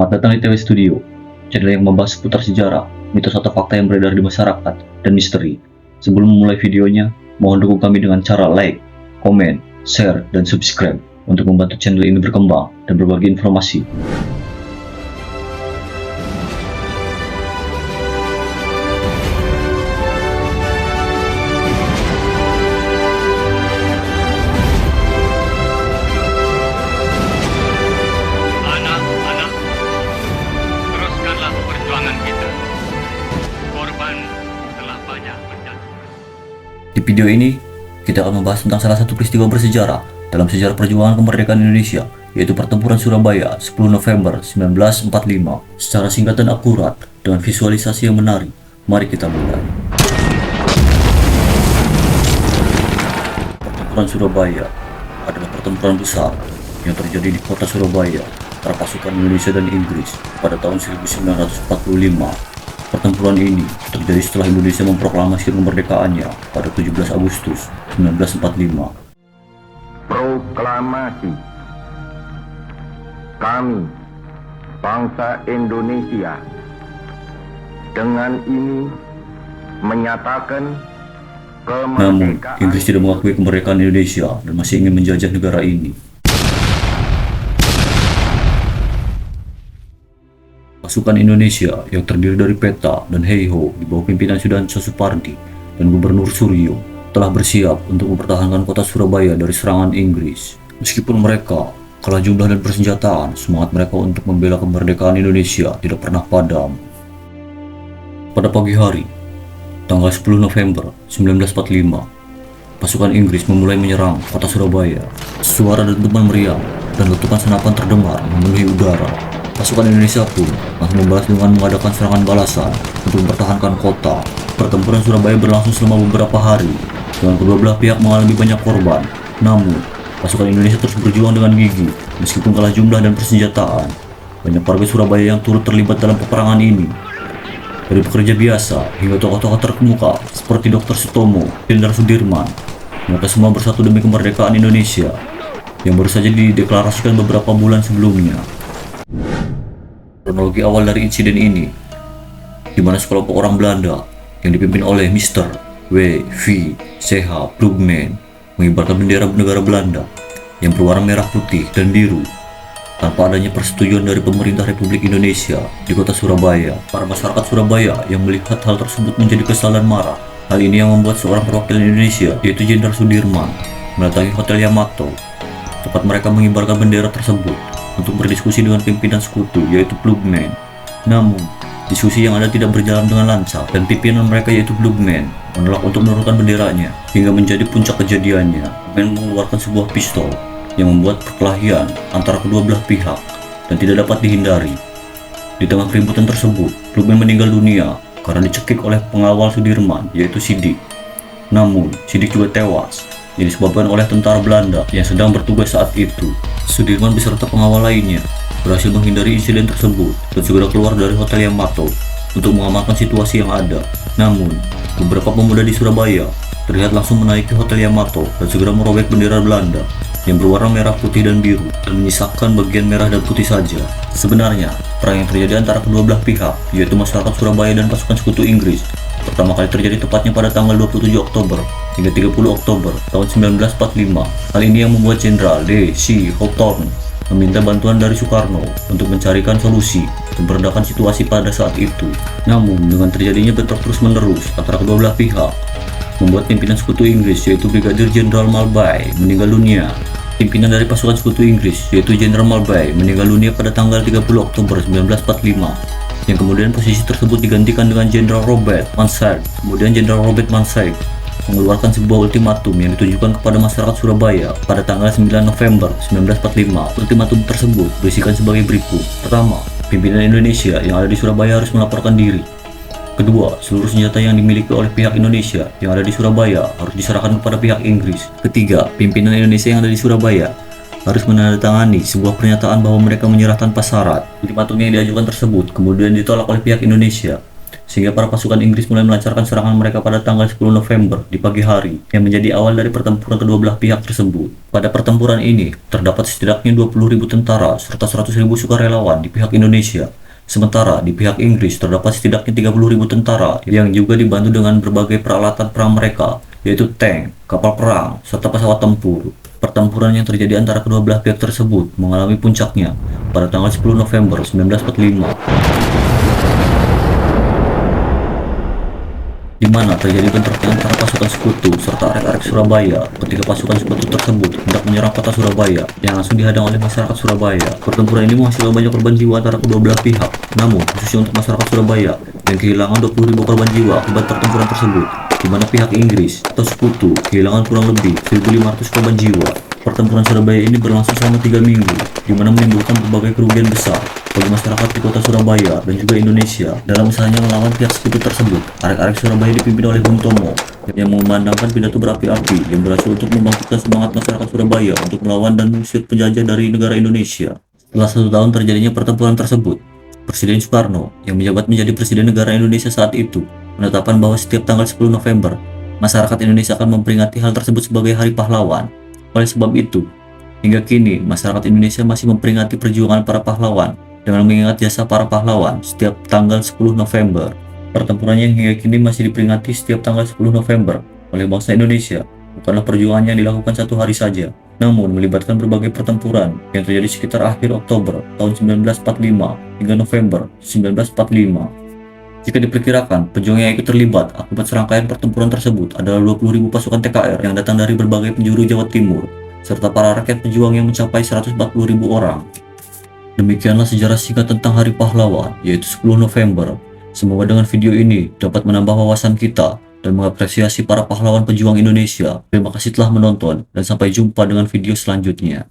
Selamat datang di TW Studio, channel yang membahas seputar sejarah, mitos atau fakta yang beredar di masyarakat, dan misteri. Sebelum memulai videonya, mohon dukung kami dengan cara like, komen, share, dan subscribe untuk membantu channel ini berkembang dan berbagi informasi. Di video ini, kita akan membahas tentang salah satu peristiwa bersejarah dalam sejarah perjuangan kemerdekaan Indonesia, yaitu Pertempuran Surabaya 10 November 1945. Secara singkat dan akurat, dengan visualisasi yang menarik, mari kita mulai. Pertempuran Surabaya adalah pertempuran besar yang terjadi di kota Surabaya antara pasukan Indonesia dan Inggris pada tahun 1945. Pertempuran ini terjadi setelah Indonesia memproklamasi kemerdekaannya pada 17 Agustus 1945. Proklamasi. Kami, bangsa Indonesia, dengan ini menyatakan Namun, kemerdekaan. Inggris tidak mengakui kemerdekaan Indonesia dan masih ingin menjajah negara ini. Pasukan Indonesia yang terdiri dari Peta dan Heiho di bawah pimpinan Sudarso Supardi dan Gubernur Suryo telah bersiap untuk mempertahankan kota Surabaya dari serangan Inggris. Meskipun mereka kalah jumlah dan persenjataan, semangat mereka untuk membela kemerdekaan Indonesia tidak pernah padam. Pada pagi hari, tanggal 10 November 1945, pasukan Inggris memulai menyerang kota Surabaya. Suara dentuman meriam dan letupan senapan terdengar memenuhi udara. Pasukan Indonesia pun langsung membalas dengan mengadakan serangan balasan untuk mempertahankan kota. Pertempuran Surabaya berlangsung selama beberapa hari, dengan kedua belah pihak mengalami banyak korban. Namun, pasukan Indonesia terus berjuang dengan gigih, meskipun kalah jumlah dan persenjataan. Banyak warga Surabaya yang turut terlibat dalam peperangan ini, dari pekerja biasa hingga tokoh-tokoh terkemuka seperti Dr. Sutomo, Jenderal Sudirman. Mereka semua bersatu demi kemerdekaan Indonesia yang baru saja dideklarasikan beberapa bulan sebelumnya. Kronologi awal dari insiden ini, di mana sekelompok orang Belanda yang dipimpin oleh Mr. W. V. C.H. Plugman mengibarkan bendera negara Belanda yang berwarna merah, putih, dan biru tanpa adanya persetujuan dari pemerintah Republik Indonesia di kota Surabaya. Para masyarakat Surabaya yang melihat hal tersebut menjadi kesal dan marah. Hal ini yang membuat seorang perwakilan Indonesia, yaitu Jenderal Sudirman, mendatangi Hotel Yamato tempat mereka mengibarkan bendera tersebut untuk berdiskusi dengan pimpinan sekutu, yaitu Plugman. Namun, diskusi yang ada tidak berjalan dengan lancar dan pimpinan mereka, yaitu Plugman, menolak untuk menurunkan benderanya. Hingga menjadi puncak kejadiannya, Plugman mengeluarkan sebuah pistol yang membuat perkelahian antara kedua belah pihak dan tidak dapat dihindari. Di tengah keributan tersebut, Plugman meninggal dunia karena dicekik oleh pengawal Sudirman, yaitu Sidik. Namun, Sidik juga tewas yang disebabkan oleh tentara Belanda yang sedang bertugas saat itu. Sudirman beserta pengawal lainnya berhasil menghindari insiden tersebut dan segera keluar dari Hotel Yamato untuk mengamankan situasi yang ada. Namun, beberapa pemuda di Surabaya terlihat langsung menaiki Hotel Yamato dan segera merobek bendera Belanda yang berwarna merah, putih, dan biru dan menyisakan bagian merah dan putih saja. Sebenarnya, perang yang terjadi antara kedua belah pihak, yaitu masyarakat Surabaya dan pasukan sekutu Inggris, pertama kali terjadi tepatnya pada tanggal 27 Oktober hingga 30 Oktober tahun 1945. Hal ini yang membuat Jenderal D. C. Hawthorne meminta bantuan dari Soekarno untuk mencarikan solusi dan meredakan situasi pada saat itu. Namun, dengan terjadinya bentrok terus-menerus antara kedua belah pihak, membuat pimpinan sekutu Inggris, yaitu Brigadir Jenderal Malbay, meninggal dunia. Pimpinan dari pasukan sekutu Inggris, yaitu Jenderal Malbay, meninggal dunia pada tanggal 30 Oktober 1945. Yang kemudian posisi tersebut digantikan dengan Jenderal Robert Mansaik. Kemudian Jenderal Robert Mansaik mengeluarkan sebuah ultimatum yang ditujukan kepada masyarakat Surabaya pada tanggal 9 November 1945. Ultimatum tersebut berisikan sebagai berikut. Pertama, pimpinan Indonesia yang ada di Surabaya harus melaporkan diri. Kedua, seluruh senjata yang dimiliki oleh pihak Indonesia yang ada di Surabaya harus diserahkan kepada pihak Inggris. Ketiga, pimpinan Indonesia yang ada di Surabaya harus menandatangani sebuah pernyataan bahwa mereka menyerah tanpa syarat. Ultimatum yang diajukan tersebut kemudian ditolak oleh pihak Indonesia sehingga para pasukan Inggris mulai melancarkan serangan mereka pada tanggal 10 November di pagi hari, yang menjadi awal dari pertempuran kedua belah pihak tersebut. Pada pertempuran ini, terdapat setidaknya 20.000 tentara serta 100.000 sukarelawan di pihak Indonesia. Sementara di pihak Inggris terdapat setidaknya 30.000 tentara yang juga dibantu dengan berbagai peralatan perang mereka, yaitu tank, kapal perang, serta pesawat tempur. Pertempuran yang terjadi antara kedua belah pihak tersebut mengalami puncaknya pada tanggal 10 November 1945, di mana terjadi bentrokan antara pasukan sekutu serta arek-arek Surabaya ketika pasukan sekutu tersebut hendak menyerang kota Surabaya yang langsung dihadang oleh masyarakat Surabaya. Pertempuran ini menghasilkan banyak korban jiwa antara kedua belah pihak, namun khususnya untuk masyarakat Surabaya yang kehilangan 20.000 korban jiwa akibat pertempuran tersebut, di mana pihak Inggris atau sekutu kehilangan kurang lebih 1.500 korban jiwa. Pertempuran Surabaya ini berlangsung selama 3 minggu, di mana menimbulkan berbagai kerugian besar bagi masyarakat di kota Surabaya dan juga Indonesia dalam usahanya melawan pihak sekutu tersebut. Arek-arek Surabaya dipimpin oleh Bung Tomo yang memandangkan pidato berapi-api yang berhasil untuk membangkitkan semangat masyarakat Surabaya untuk melawan dan mengusir penjajah dari negara Indonesia. Setelah 1 tahun terjadinya pertempuran tersebut, Presiden Soekarno yang menjabat menjadi Presiden negara Indonesia saat itu menetapkan bahwa setiap tanggal 10 November masyarakat Indonesia akan memperingati hal tersebut sebagai Hari Pahlawan. Oleh sebab itu, hingga kini masyarakat Indonesia masih memperingati perjuangan para pahlawan dengan mengingat jasa para pahlawan setiap tanggal 10 November. Pertempuran yang hingga kini masih diperingati setiap tanggal 10 November oleh bangsa Indonesia bukanlah perjuangan yang dilakukan 1 hari saja, namun melibatkan berbagai pertempuran yang terjadi sekitar akhir Oktober tahun 1945 hingga November 1945. Jika diperkirakan, pejuang yang ikut terlibat akibat serangkaian pertempuran tersebut adalah 20.000 pasukan TKR yang datang dari berbagai penjuru Jawa Timur, serta para rakyat pejuang yang mencapai 140.000 orang. Demikianlah sejarah singkat tentang Hari Pahlawan, yaitu 10 November. Semoga dengan video ini dapat menambah wawasan kita dan mengapresiasi para pahlawan pejuang Indonesia. Terima kasih telah menonton, dan sampai jumpa dengan video selanjutnya.